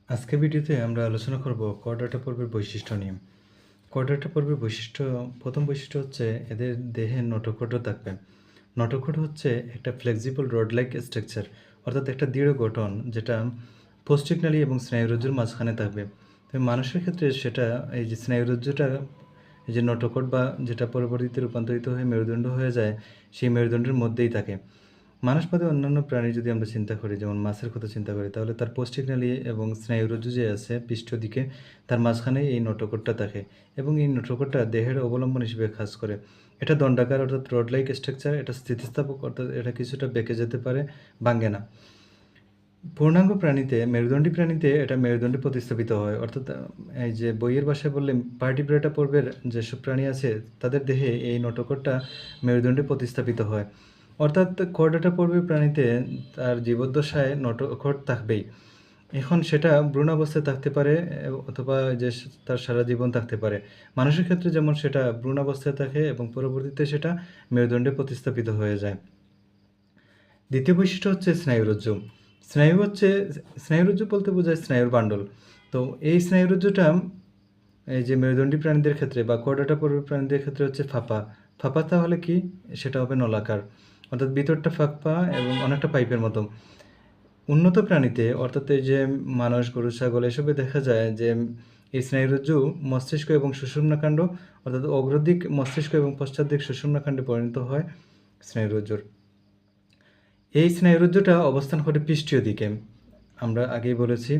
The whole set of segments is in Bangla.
আজকের ভিডিওতে আমরা আলোচনা করব করডাটা পর্বের বৈশিষ্ট্য নিয়ে। করডাটা পর্বের প্রথম বৈশিষ্ট্য হচ্ছে এদের দেহে নোটোকর্ড থাকবে। নোটোকর্ড হচ্ছে একটা ফ্লেক্সিবল রড লাইক স্ট্রাকচার, অর্থাৎ একটা দৃঢ় গঠন যেটা পৌষ্টিকনালী এবং স্নায়ুরজ্জুর মাঝখানে থাকবে। তবে মানুষের ক্ষেত্রে সেটা এই যে স্নায়ুরজ্জুটা, এই যে নোটোকর্ড বা যেটা পরবর্তীতে রূপান্তরিত হয়ে মেরুদণ্ড হয়ে যায়, সেই মেরুদণ্ডের মধ্যেই থাকে। মানুষ বাদে অন্যান্য প্রাণী যদি আমরা চিন্তা করি, যেমন মাছের কথা চিন্তা করি, তাহলে তার পৌষ্টিকনালী এবং স্নায়ুরজ্জু যে আছে পৃষ্ঠ দিকে, তার মাঝখানে এই নোটোকর্ডটা থাকে এবং এই নোটোকর্ডটা দেহের অবলম্বন হিসেবে কাজ করে। এটা দণ্ডাকার অর্থাৎ রড লাইক স্ট্রাকচার, এটা স্থিতিস্থাপক অর্থাৎ এটা কিছুটা বেঁকে যেতে পারে, ভাঙে না। পূর্ণাঙ্গ প্রাণীতে, মেরুদণ্ডী প্রাণীতে এটা মেরুদণ্ডে প্রতিস্থাপিত হয়, অর্থাৎ এই যে বইয়ের ভাষায় বললে ভার্টিব্রেটা পর্বের যেসব প্রাণী আছে তাদের দেহে এই নোটোকর্ডটা মেরুদণ্ডে প্রতিস্থাপিত হয়। অর্থাৎ কর্ডাটা পর্বের প্রাণীতে তার জীবদ্দশায় নোটোকর্ড থাকবেই। এখন সেটা ভ্রূণাবস্থায় থাকতে পারে অথবা যে তার সারা জীবন থাকতে পারে। মানুষের ক্ষেত্রে যেমন সেটা ভ্রূণাবস্থায় থাকে এবং পরবর্তীতে সেটা মেরুদণ্ডে প্রতিস্থাপিত হয়ে যায়। দ্বিতীয় বৈশিষ্ট্য হচ্ছে স্নায়ুরজ্জু। স্নায়ুরজ্জু বলতে বোঝায় স্নায়ুর বান্ডল। তো এই স্নায়ুরজ্জুটা এই যে মেরুদণ্ডী প্রাণীদের ক্ষেত্রে বা করডাটা পর্বের প্রাণীদের ক্ষেত্রে হচ্ছে ফাঁপা। ফাঁপা তাহলে কি? সেটা হবে নলাকার, অর্থাৎ ভিতরটা ফাঁপা এবং অনেকটা পাইপের মতো। উন্নত প্রাণীতে, অর্থাৎ এই যে মানুষ, গরু, ছাগল এসবে দেখা যায় যে এই স্নায়ুরজ্জু মস্তিষ্ক এবং সুষুম্নাকাণ্ড, অর্থাৎ অগ্রদিক মস্তিষ্ক এবং পশ্চাৎ দিক সুষুম্নাকাণ্ডে পরিণত হয় স্নায়ুরজ্জুর। এই স্নায়ুরজ্জুটা অবস্থান করে পৃষ্ঠীয় দিকে। আমরা আগেই বলেছি।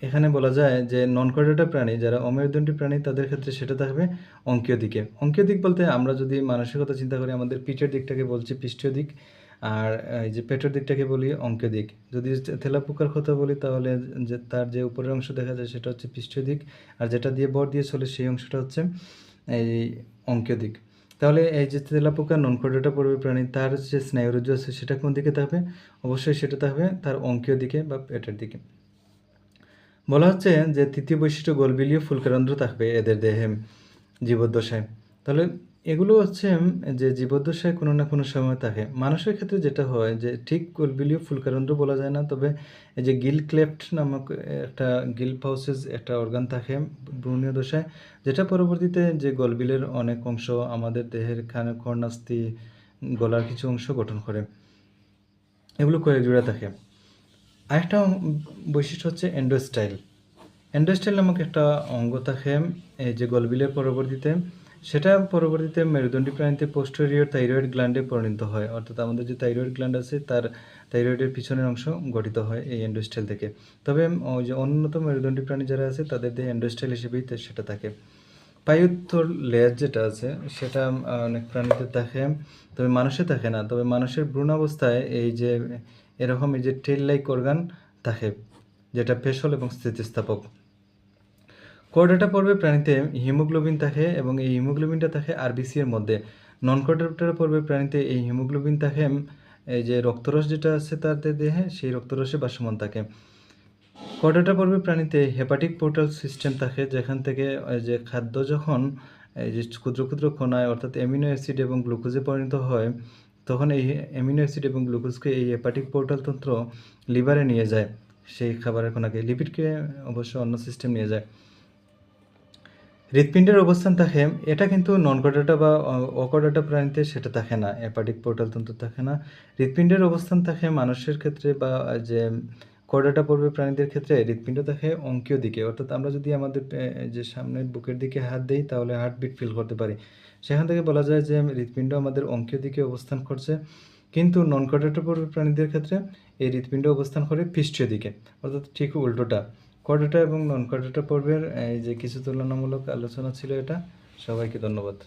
এখানে বলা যায় যে নন কর্ডেটা প্রাণী, যারা অমেরুদণ্ডী প্রাণী, তাদের ক্ষেত্রে সেটা থাকবে অঙ্কীয় দিকে। অঙ্কীয় দিক বলতে আমরা যদি মানুষের কথা চিন্তা করি, আমাদের পিঠের দিকটাকে বলছি পৃষ্ঠীয় দিক, আর এই যে পেটের দিকটাকে বলি অঙ্কীয় দিক। যদি তেলাপোকার কথা বলি তাহলে যে তার যে উপরের অংশ দেখা যায় সেটা হচ্ছে পৃষ্ঠীয় দিক, আর যেটা দিয়ে বর দিয়ে চলে সেই অংশটা হচ্ছে এই অঙ্কীয় দিক। তাহলে এই যে তেলাপোকা নন কর্ডেটা পর্বের প্রাণী, তার যে স্নায়ুরজ্জু আছে সেটা কোন দিকে থাকবে? অবশ্যই সেটা থাকবে তার অঙ্কীয় দিকে বা পেটের দিকে। বলা হচ্ছে যে তৃতীয় বৈশিষ্ট্য গোলবিলীয় ফুলকারন্ধ্র থাকবে এদের দেহে জীবদ্দশায়। তাহলে এগুলো হচ্ছে যে জীবদ্দশায় কোনো না কোনো সময় থাকে। মানুষের ক্ষেত্রে যেটা হয় যে ঠিক গোলবিলীয় ফুলকারন্ধ্র বলা যায় না, তবে এই যে গিল ক্লেফট নামক একটা গিল পাউচেস একটা অর্গান থাকে ভ্রূণীয় দশায়, যেটা পরবর্তীতে যে গলবিলের অনেক অংশ আমাদের দেহের কর্ণাস্থি, গলার কিছু অংশ গঠন করে। এগুলো কয়েক জোড়া থাকে। আরেকটা বৈশিষ্ট্য হচ্ছে এন্ডোস্টাইল। এন্ডোস্টাইল নামক একটা অঙ্গ থাকে এই যে গলবিলের পরবর্তীতে, সেটা পরবর্তীতে মেরুদণ্ডী প্রাণীতে পোস্টেরিয়র থাইরয়েড গ্ল্যান্ডে পরিণত হয়, অর্থাৎ আমাদের যে থাইরয়েড গ্ল্যান্ড আছে তার থাইরয়েডের পিছনের অংশ গঠিত হয় এই এন্ডোস্টাইল থেকে। তবে ওই যে উন্নত মেরুদণ্ডী প্রাণী যারা আছে তাদের দেহে এন্ডোস্টাইল হিসেবেই সেটা থাকে। পায়োত্তর লেয়ার যেটা আছে সেটা অনেক প্রাণীতে থাকে, তবে মানুষে থাকে না। তবে মানুষের ভ্রূণাবস্থায় এই যে এরকম এই যে টেল লাইক অর্গান থাকে, যেটা পেশল এবং স্থিতিস্থাপক। কোয়াড্রেটা পর্বের প্রাণীতে হিমোগ্লোবিন থাকে এবং এই হিমোগ্লোবিনটা থাকে আরবিসি এর মধ্যে। নন কোয়াড্রেটা পর্বের প্রাণীতে এই হিমোগ্লোবিন থাকে এই যে রক্তরস যেটা আছে তাদের দেহে, সেই রক্তরসে ভাসমান থাকে। কোয়াড্রেটা পর্বের প্রাণীতে হেপাটিক পোর্টাল সিস্টেম থাকে, যেখান থেকে যে খাদ্য যখন এই যে ক্ষুদ্র ক্ষুদ্র কণায় অর্থাৎ অ্যামিনো অ্যাসিড এবং গ্লুকোজে পরিণত হয়, তখন এই অ্যামিনো অ্যাসিড এবং গ্লুকোজকে এই হেপাটিক পোর্টাল তন্ত্র লিভারে নিয়ে যায়, সেই খাবারের কণাকে। লিপিডকে অবশ্য অন্য সিস্টেম নিয়ে যায়। হৃৎপিণ্ডের অবস্থান থাকে, এটা কিন্তু নন কর্ডাটা বা অকর্ডাটা প্রাণীতে সেটা থাকে না, হেপাটিক পোর্টাল তন্ত্র থাকে না। হৃৎপিণ্ডের অবস্থান থাকে মানুষের ক্ষেত্রে বা যে কর্ডাটা পর্বের প্রাণীদের ক্ষেত্রে হৃৎপিণ্ড থাকে অঙ্কীয় দিকে, অর্থাৎ আমরা যদি আমাদের যে সামনের বুকের দিকে হাত দিই তাহলে হার্টবিট ফিল করতে পারি। সেখান থেকে বলা যায় যে হৃৎপিণ্ড আমাদের অঙ্কীয় দিকে অবস্থান করছে, কিন্তু নন কর্ডাটা পর্বের প্রাণীদের ক্ষেত্রে এই হৃৎপিণ্ড অবস্থান করে পৃষ্ঠীয় দিকে, অর্থাৎ ঠিক উল্টোটা। কর্ডাটা এবং নন কর্ডাটা পর্বের এই যে কিছু তুলনামূলক আলোচনা ছিল এটা। সবাইকে ধন্যবাদ।